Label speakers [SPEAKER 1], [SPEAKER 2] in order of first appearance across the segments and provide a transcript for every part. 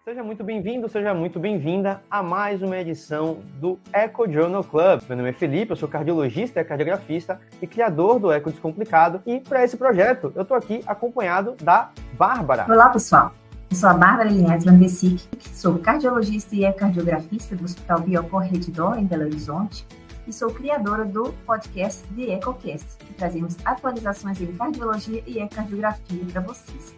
[SPEAKER 1] Seja muito bem-vindo, seja muito bem-vinda a mais uma edição do Eco Journal Club. Meu nome é Felipe, eu sou cardiologista e cardiografista e criador do Eco Descomplicado. E para esse projeto, eu estou aqui acompanhado da Bárbara.
[SPEAKER 2] Olá, pessoal. Eu sou a Bárbara Linhares Landesic, sou cardiologista e cardiografista do Hospital Biocor Redditor, em Belo Horizonte, e sou criadora do podcast The EcoCast, que trazemos atualizações em cardiologia e cardiografia para vocês.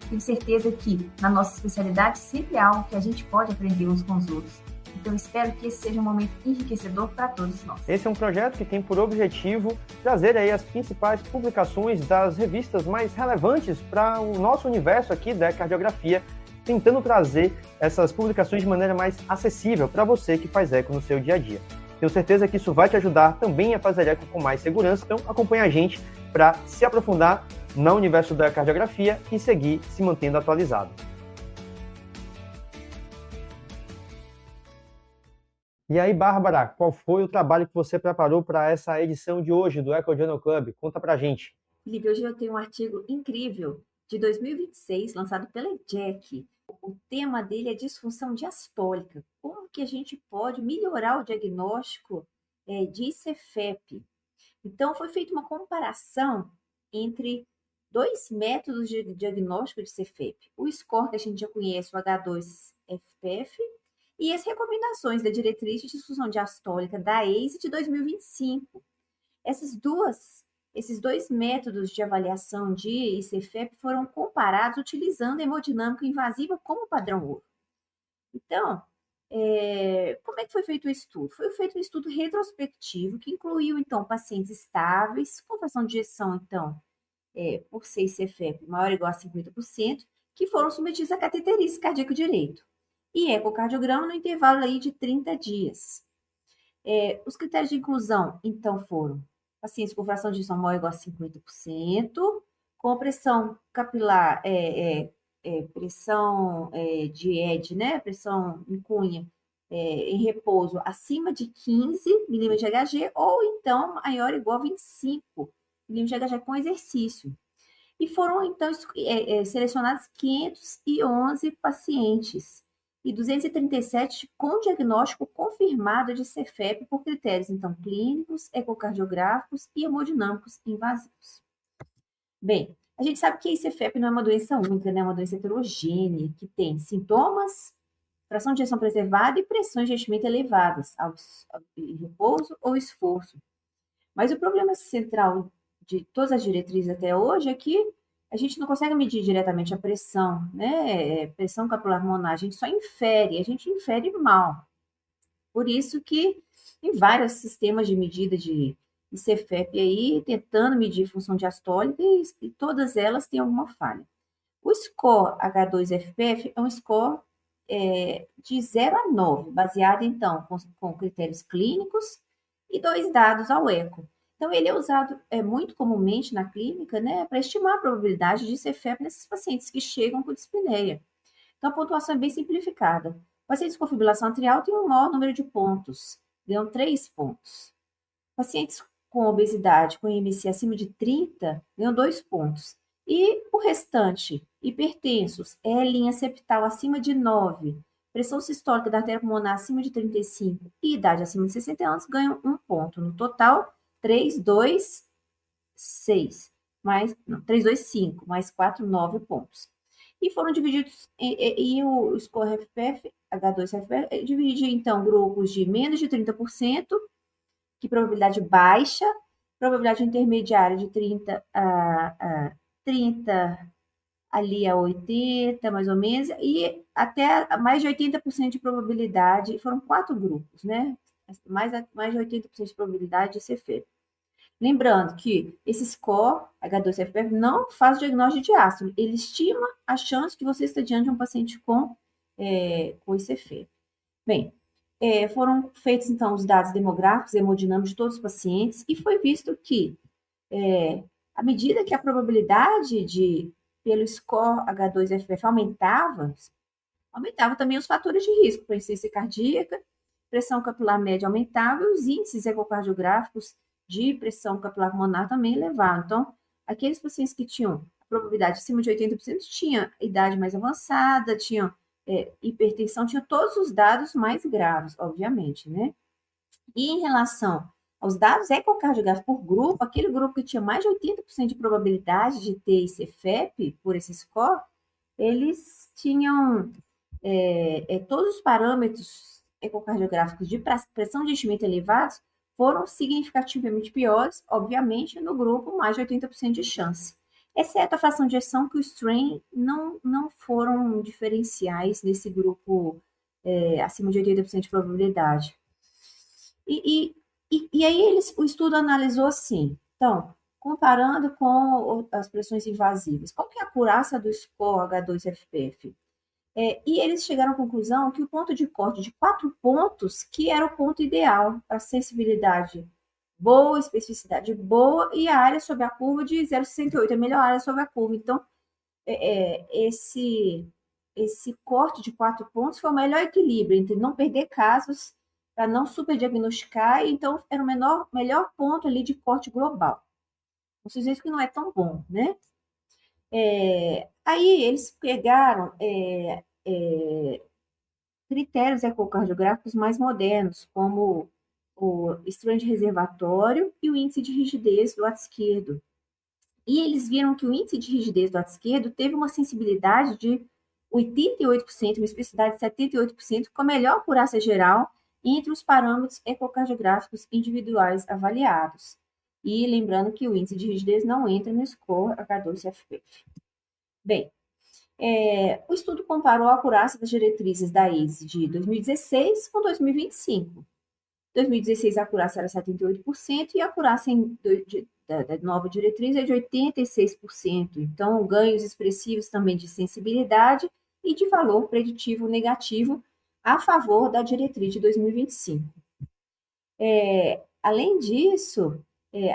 [SPEAKER 2] Tenho certeza que, na nossa especialidade, sempre há algo que a gente pode aprender uns com os outros. Então, espero que esse seja um momento enriquecedor para todos nós.
[SPEAKER 1] Esse é um projeto que tem por objetivo trazer aí as principais publicações das revistas mais relevantes para o nosso universo aqui da cardiografia, tentando trazer essas publicações de maneira mais acessível para você que faz eco no seu dia a dia. Tenho certeza que isso vai te ajudar também a fazer eco com mais segurança, então acompanha a gente para se aprofundar no universo da cardiografia e seguir se mantendo atualizado. E aí, Bárbara, qual foi o trabalho que você preparou para essa edição de hoje do Eco Journal Club? Conta pra gente.
[SPEAKER 2] Felipe, hoje eu tenho um artigo incrível de 2026, lançado pela JACC. O tema dele é disfunção diastólica. Como que a gente pode melhorar o diagnóstico de CFEP? Então, foi feita uma comparação entre dois métodos de diagnóstico de CFEP. O score que a gente já conhece, o H2FPF, e as recomendações da diretriz de disfunção diastólica da ACE de 2025. Esses dois métodos de avaliação de CFEP foram comparados utilizando a hemodinâmica invasiva como padrão ouro. Então, como é que foi feito o estudo? Foi feito um estudo retrospectivo que incluiu, então, pacientes estáveis, com fração de ejeção, então, por 6 CFEP maior ou igual a 50%, que foram submetidos a cateterismo cardíaco direito e ecocardiograma no intervalo aí de 30 dias. Os critérios de inclusão, então, foram pacientes com fração de ejeção maior ou igual a 50%, com pressão capilar, pressão de ED, né? Pressão em cunha em repouso acima de 15 milímetros de Hg, ou então maior ou igual a 25 milímetros de Hg com exercício. E foram, então, selecionados 511 pacientes e 237 com diagnóstico confirmado de CFEP por critérios, então, clínicos, ecocardiográficos e hemodinâmicos invasivos. Bem, a gente sabe que a CFEP não é uma doença única, né? É uma doença heterogênea, que tem sintomas, fração de ejeção preservada e pressões de enchimento elevadas, em repouso ou esforço. Mas o problema central de todas as diretrizes até hoje é que a gente não consegue medir diretamente a pressão, né? Pressão capilar pulmonar, a gente só infere, a gente infere mal. Por isso que tem vários sistemas de medida de CFEP aí, tentando medir função diastólica, e todas elas têm alguma falha. O score H2FPF é um score de 0 a 9, baseado, então, com critérios clínicos e 2 dados ao eco. Então, ele é usado muito comumente na clínica, né, para estimar a probabilidade de CFEP nesses pacientes que chegam com dispneia. Então, a pontuação é bem simplificada. Pacientes com fibrilação atrial têm um maior número de pontos, ganham 3 pontos. Pacientes com obesidade, com IMC acima de 30, ganham 2 pontos. E o restante, hipertensos, linha septal acima de 9, pressão sistólica da artéria pulmonar acima de 35 e idade acima de 60 anos, ganham 1 ponto. No total, 3, 2, 6, 3, 2, 5, mais 4, 9 pontos. E foram divididos, e o score FPF, H2FPF, divide, então, grupos de menos de 30%, que probabilidade baixa, probabilidade intermediária de 30 a 30, ali a 80, mais ou menos, e até mais de 80% de probabilidade, foram 4 grupos, né? Mais de 80% de probabilidade de CFEP. Lembrando que esse score, H2FPF, não faz o diagnóstico de diástole, ele estima a chance que você está diante de um paciente com CFEP. Bem, foram feitos, então, os dados demográficos e hemodinâmicos de todos os pacientes, e foi visto que, à medida que a probabilidade pelo score H2FPF aumentava também os fatores de risco para insuficiência cardíaca, pressão capilar média aumentava e os índices ecocardiográficos de pressão capilar pulmonar também elevavam. Então, aqueles pacientes que tinham a probabilidade acima de 80% tinham idade mais avançada, tinham hipertensão, tinha todos os dados mais graves, obviamente, né? E em relação aos dados ecocardiográficos por grupo, aquele grupo que tinha mais de 80% de probabilidade de ter esse CEFEP por esse score, eles tinham todos os parâmetros ecocardiográficos de pressão de enchimento elevados foram significativamente piores, obviamente, no grupo mais de 80% de chance. Exceto a fração de ejeção, que o strain não foram diferenciais nesse grupo acima de 80% de probabilidade. E aí o estudo analisou assim, então, comparando com as pressões invasivas, qual que é a acurácia do score H2FPF? E eles chegaram à conclusão que o ponto de corte de 4 pontos, que era o ponto ideal para sensibilidade boa, especificidade boa, e a área sobre a curva de 0,68, a melhor área sobre a curva. Então, esse corte de 4 pontos foi o melhor equilíbrio entre não perder casos, para não superdiagnosticar, então era o melhor ponto ali de corte global. Um sujeito que não é tão bom, né? Aí eles pegaram critérios ecocardiográficos mais modernos, como o strain de reservatório e o índice de rigidez do lado esquerdo. E eles viram que o índice de rigidez do lado esquerdo teve uma sensibilidade de 88%, uma especificidade de 78%, com a melhor acurácia geral entre os parâmetros ecocardiográficos individuais avaliados. E lembrando que o índice de rigidez não entra no score H2FP. Bem, o estudo comparou a acurácia das diretrizes da ACE de 2016 com 2025. Em 2016, a acurácia era 78% e a acurácia da nova diretriz é de 86%. Então, ganhos expressivos também de sensibilidade e de valor preditivo negativo a favor da diretriz de 2025. Além disso,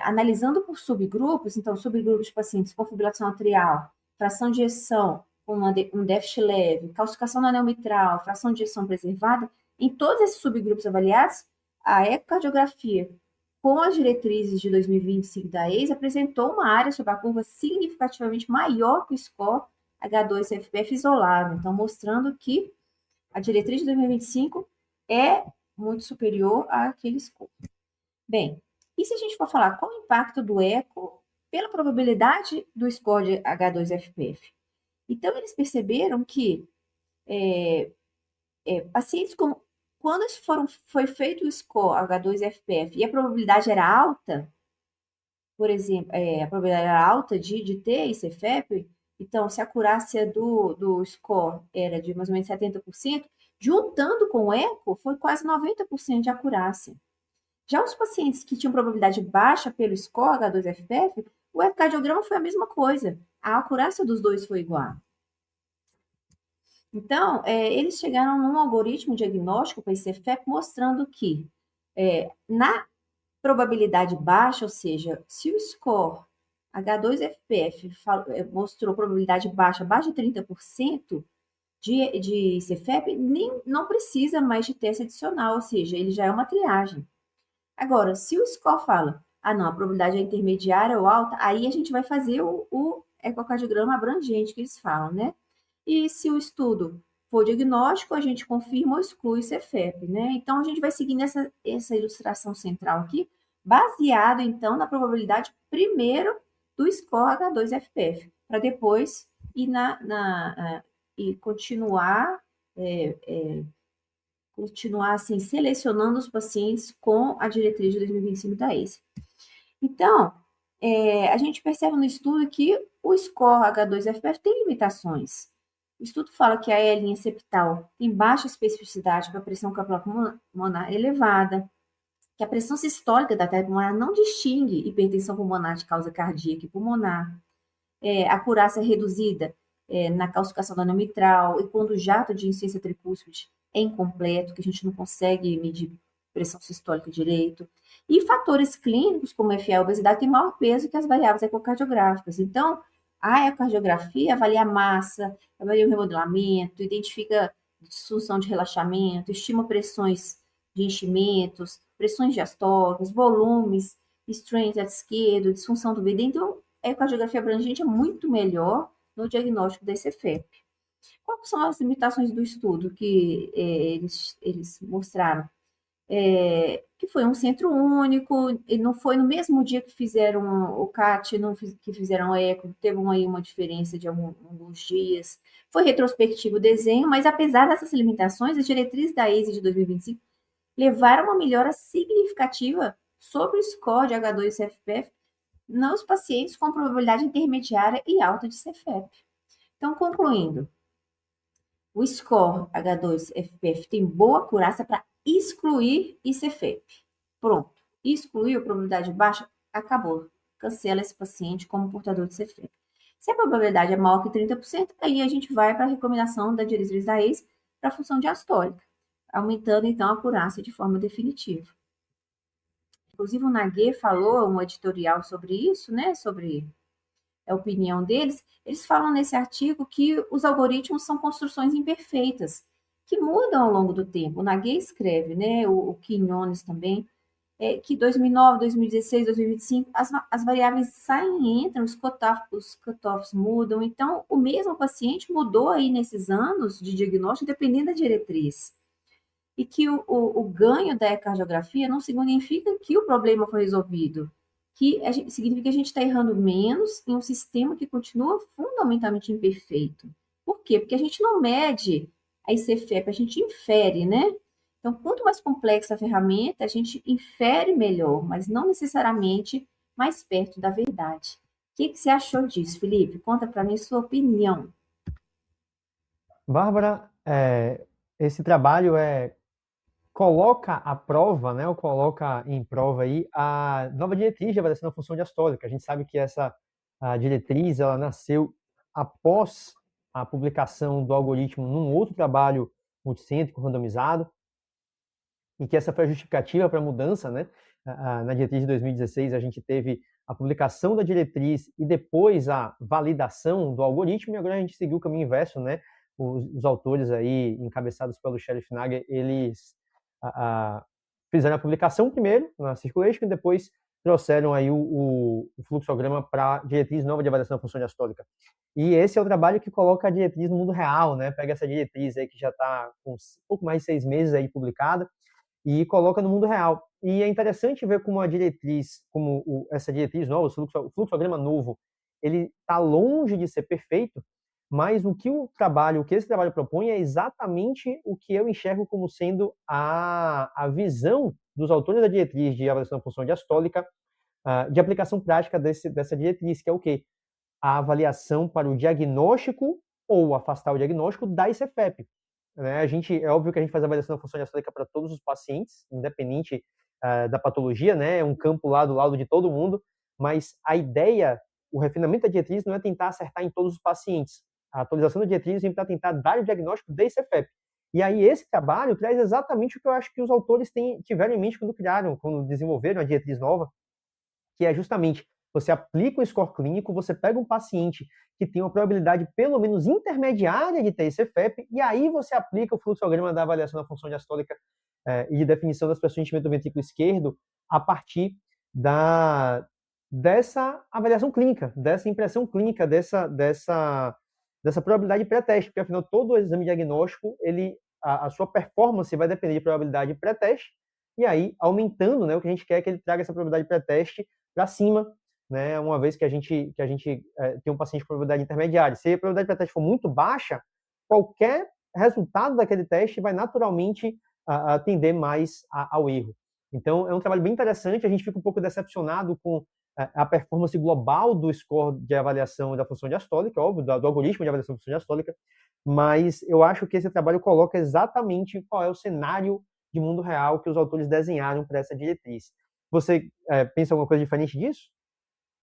[SPEAKER 2] analisando por subgrupos, então, subgrupos de pacientes com fibrilação atrial, fração de ejeção com um déficit leve, calcificação no anel mitral, fração de ejeção preservada, em todos esses subgrupos avaliados, a ecocardiografia com as diretrizes de 2025 da ACE apresentou uma área sobre a curva significativamente maior que o score H2FPF isolado, então mostrando que a diretriz de 2025 é muito superior àquele score. Bem, e se a gente for falar qual o impacto do eco pela probabilidade do score de H2FPF? Então, eles perceberam que pacientes quando foi feito o score H2FPF e a probabilidade era alta, por exemplo, a probabilidade era alta de ter esse CEFEP, então, se a acurácia do score era de mais ou menos 70%, juntando com o eco, foi quase 90% de acurácia. Já os pacientes que tinham probabilidade baixa pelo score H2FPF, o ecocardiograma foi a mesma coisa. A acurácia dos dois foi igual. Então, eles chegaram num algoritmo diagnóstico para esse CEFEP mostrando que na probabilidade baixa, ou seja, se o score H2FPF mostrou probabilidade baixa, abaixo de 30% de CEFEP, não precisa mais de teste adicional, ou seja, ele já é uma triagem. Agora, se o score fala, não, a probabilidade é intermediária ou alta, aí a gente vai fazer o ecocardiograma abrangente que eles falam, né? E se o estudo for diagnóstico, a gente confirma ou exclui CEFEP, né? Então, a gente vai seguir essa ilustração central aqui, baseado, então, na probabilidade primeiro do score H2FPF, para depois ir e continuar assim, selecionando os pacientes com a diretriz de 2025 da ACE. Então, a gente percebe no estudo que o score H2FPF tem limitações. O estudo fala que a linha septal tem baixa especificidade para a pressão capilar pulmonar elevada, que a pressão sistólica da artéria pulmonar não distingue hipertensão pulmonar de causa cardíaca e pulmonar, a acurácia reduzida na calcificação do anel mitral e quando o jato de insuficiência tricúspide é incompleto, que a gente não consegue medir pressão sistólica direito, e fatores clínicos como FA e obesidade têm maior peso que as variáveis ecocardiográficas. Então, a ecocardiografia avalia a massa, avalia o remodelamento, identifica disfunção de relaxamento, estima pressões de enchimentos, pressões diastólicas, volumes, strains à esquerda, disfunção do VD. Então, a ecocardiografia abrangente é muito melhor no diagnóstico desse CEFEP. Quais são as limitações do estudo que eles mostraram? Que foi um centro único, e não foi no mesmo dia que fizeram o CAT, não que fizeram a ECO, teve aí uma diferença de alguns dias. Foi retrospectivo o desenho, mas apesar dessas limitações, as diretrizes da ACE de 2025 levaram a uma melhora significativa sobre o score de H2-CFPF nos pacientes com probabilidade intermediária e alta de CFEP. Então, concluindo, o score H2-FPF tem boa acurácia para excluir ICFEP. Pronto. Excluiu probabilidade baixa, acabou. Cancela esse paciente como portador de CFEP. Se a probabilidade é maior que 30%, aí a gente vai para a recomendação da diretriz da ACE para a função diastólica, aumentando então a acurácia de forma definitiva. Inclusive o Naguet falou um editorial sobre isso, né, sobre a opinião deles, eles falam nesse artigo que os algoritmos são construções imperfeitas, que mudam ao longo do tempo. O Naguet escreve, né, o Quinones também, que 2009, 2016, 2025, as variáveis saem e entram, os cutoffs mudam, então o mesmo paciente mudou aí nesses anos de diagnóstico dependendo da diretriz. E que o ganho da ecocardiografia não significa que o problema foi resolvido, significa que a gente está errando menos em um sistema que continua fundamentalmente imperfeito. Por quê? Porque a gente não mede a ICFEP, a gente infere, né? Então, quanto mais complexa a ferramenta, a gente infere melhor, mas não necessariamente mais perto da verdade. O que você achou disso, Felipe? Conta para mim sua opinião.
[SPEAKER 1] Bárbara, esse trabalho coloca à prova, né, ou coloca em prova aí a nova diretriz de avaliação da função diastólica. A gente sabe que essa diretriz ela nasceu após a publicação do algoritmo num outro trabalho multicêntrico randomizado, e que essa foi a justificativa para a mudança, né? Na diretriz de 2016 a gente teve a publicação da diretriz e depois a validação do algoritmo, e agora a gente seguiu o caminho inverso, né? Os autores aí, encabeçados pelo Sheriff Nager, eles fizeram a publicação primeiro na Circulation e depois trouxeram aí o fluxograma para a diretriz nova de avaliação da função diastólica. E esse é o trabalho que coloca a diretriz no mundo real, né? Pega essa diretriz aí que já está com um pouco mais de 6 meses aí publicada e coloca no mundo real. E é interessante ver como a diretriz, essa diretriz nova, o fluxograma novo, ele está longe de ser perfeito, mas o que esse trabalho propõe é exatamente o que eu enxergo como sendo a visão dos autores da diretriz de avaliação da função diastólica, de aplicação prática dessa diretriz, que é o quê? A avaliação para o diagnóstico ou afastar o diagnóstico da ICFEP. Né? É óbvio que a gente faz a avaliação da função diastólica para todos os pacientes, independente da patologia, né? É um campo lá do lado de todo mundo, mas a ideia, o refinamento da diretriz não é tentar acertar em todos os pacientes. A atualização da diretriz vem para tentar dar o diagnóstico da ICFEP. E aí esse trabalho traz exatamente o que eu acho que os autores tiveram em mente quando desenvolveram a diretriz nova, que é justamente você aplica o score clínico, você pega um paciente que tem uma probabilidade pelo menos intermediária de ter ICFEP, e aí você aplica o fluxograma da avaliação da função diastólica e de definição das pressões de enchimento do ventrículo esquerdo a partir dessa avaliação clínica, dessa impressão clínica, dessa probabilidade pré-teste, porque afinal todo o exame diagnóstico, a sua performance vai depender de probabilidade pré-teste, e aí aumentando, né, o que a gente quer é que ele traga essa probabilidade pré-teste para cima, né, uma vez que a gente tem um paciente com probabilidade intermediária. Se a probabilidade pré-teste for muito baixa, qualquer resultado daquele teste vai naturalmente tender mais ao erro. Então, é um trabalho bem interessante, a gente fica um pouco decepcionado com a performance global do score de avaliação da função diastólica, óbvio, do algoritmo de avaliação da função diastólica, mas eu acho que esse trabalho coloca exatamente qual é o cenário de mundo real que os autores desenharam para essa diretriz. Você pensa alguma coisa diferente disso?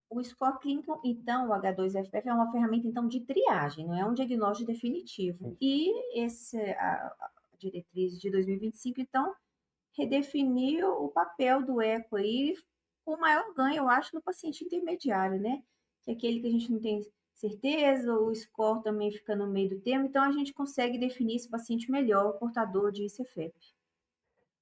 [SPEAKER 2] O score clínico, então, o H2FF é uma ferramenta, então, de triagem, não é um diagnóstico definitivo. E a diretriz de 2025, então, redefiniu o papel do eco aí, com maior ganho, eu acho, no paciente intermediário, né? Que é aquele que a gente não tem certeza, o score também fica no meio do termo, então a gente consegue definir esse paciente melhor, o portador de ICFEP.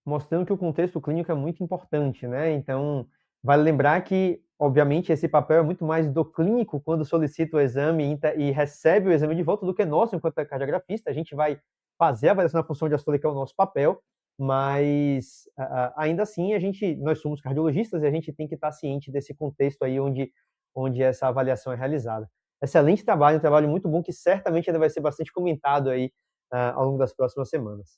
[SPEAKER 1] Mostrando que o contexto clínico é muito importante, né? Então, vale lembrar que Obviamente, esse papel é muito mais do clínico quando solicita o exame e recebe o exame de volta do que nosso enquanto cardiografista. A gente vai fazer a avaliação da função diastólica, que é o nosso papel, mas ainda assim nós somos cardiologistas e a gente tem que estar ciente desse contexto aí onde essa avaliação é realizada. Excelente trabalho, um trabalho muito bom que certamente ainda vai ser bastante comentado aí ao longo das próximas semanas.